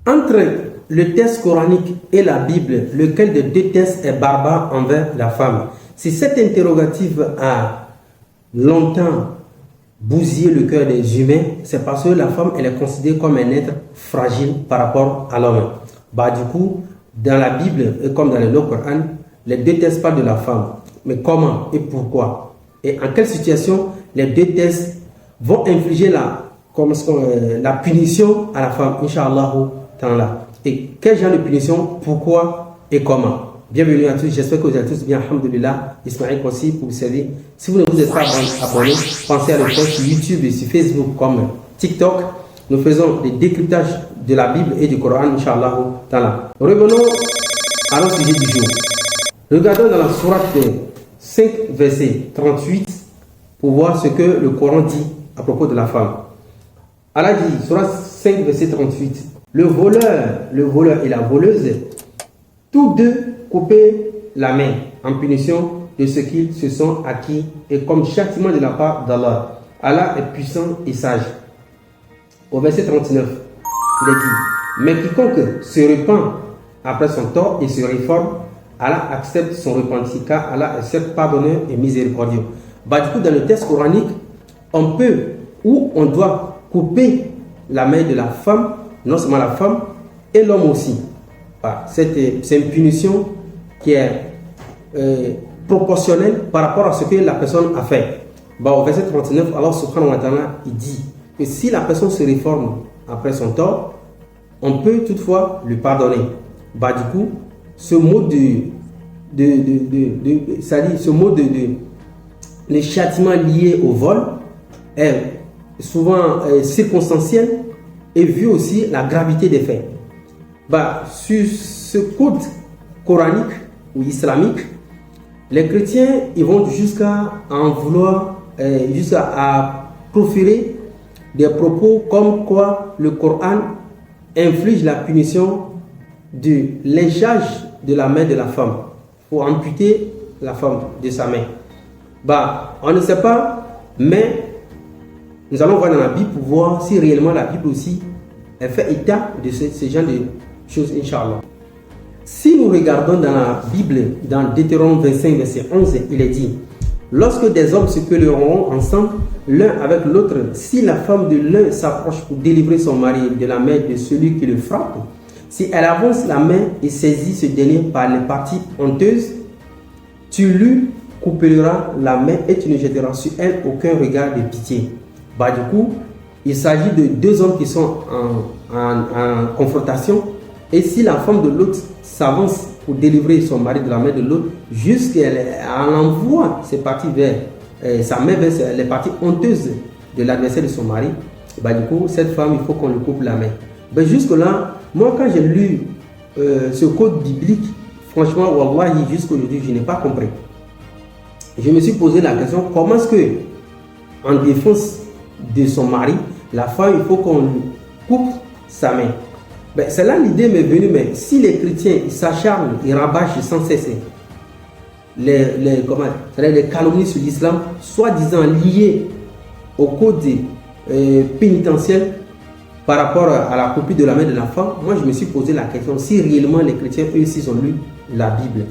Entre le texte coranique et la Bible, lequel des deux textes est barbare envers la femme? Si cette interrogative a longtemps bousillé le cœur des humains, c'est parce que la femme, elle est considérée comme un être fragile par rapport à l'homme. Du coup, dans la Bible, et comme dans le Coran, les deux textes parlent de la femme. Mais comment et pourquoi? Et en quelle situation les deux textes vont infliger la punition à la femme, Inch'Allah. Et quel genre de punition, pourquoi et comment? Bienvenue à tous, j'espère que vous allez tous bien, alhamdoulilah. Ismaël aussi pour vous servir. Si vous ne vous êtes pas abonné, pensez à le faire sur YouTube et sur Facebook comme TikTok. Nous faisons des décryptages de la Bible et du Coran, Inch'Allah. Revenons à notre sujet du jour. Regardons dans la sourate 5, verset 38, pour voir ce que le Coran dit à propos de la femme. Allah dit, sourate 5, verset 38, le voleur et la voleuse, tous deux couper la main en punition de ce qu'ils se sont acquis et comme châtiment de la part d'Allah. Allah est puissant et sage. Au verset 39, il est dit, mais quiconque se repent après son tort et se réforme, Allah accepte son repentir car Allah est certes pardonneur et miséricordieux. Du coup, dans le texte coranique, on peut ou on doit couper la main de la femme, non seulement la femme, et l'homme aussi. C'est une punition qui est proportionnelle par rapport à ce que la personne a fait. Au verset 39, Allah subhanahu wa ta'ala, il dit que si la personne se réforme après son tort, on peut toutefois lui pardonner. Du coup, ce mot le châtiment lié au vol est souvent circonstanciel et vu aussi la gravité des faits. Sur ce code coranique ou islamique, les chrétiens ils vont jusqu'à en vouloir, jusqu'à proférer des propos comme quoi le Coran inflige la punition de lynchage de la main de la femme. Il faut amputer la femme de sa main. On ne sait pas, mais nous allons voir dans la Bible pour voir si réellement la Bible aussi elle fait état de ce genre de choses, Inch'Allah. Si nous regardons dans la Bible, dans Deutéronome 25, verset 11, il est dit, lorsque des hommes se querelleront ensemble, l'un avec l'autre, si la femme de l'un s'approche pour délivrer son mari de la main de celui qui le frappe, si elle avance la main et saisit ce dernier par les parties honteuses, tu lui couperas la main et tu ne jetteras sur elle aucun regard de pitié. Du coup, il s'agit de deux hommes qui sont en confrontation. Et si la femme de l'autre s'avance pour délivrer son mari de la main de l'autre, jusqu'à elle envoie ses parties vers sa main vers les parties honteuses de l'adversaire de son mari, du coup, cette femme, il faut qu'on lui coupe la main. Jusque-là, moi, quand j'ai lu ce code biblique, franchement, wallahi, jusqu'aujourd'hui, je n'ai pas compris. Je me suis posé la question, comment est-ce que, en défense de son mari, la femme, il faut qu'on lui coupe sa main? C'est là l'idée m'est venue, mais si les chrétiens s'acharnent, ils rabâchent sans cesser les calomnies sur l'islam, soi-disant liées au code pénitentiel par rapport à la copie de la main de la femme, moi je me suis posé la question si réellement les chrétiens, eux aussi, ont lu la Bible.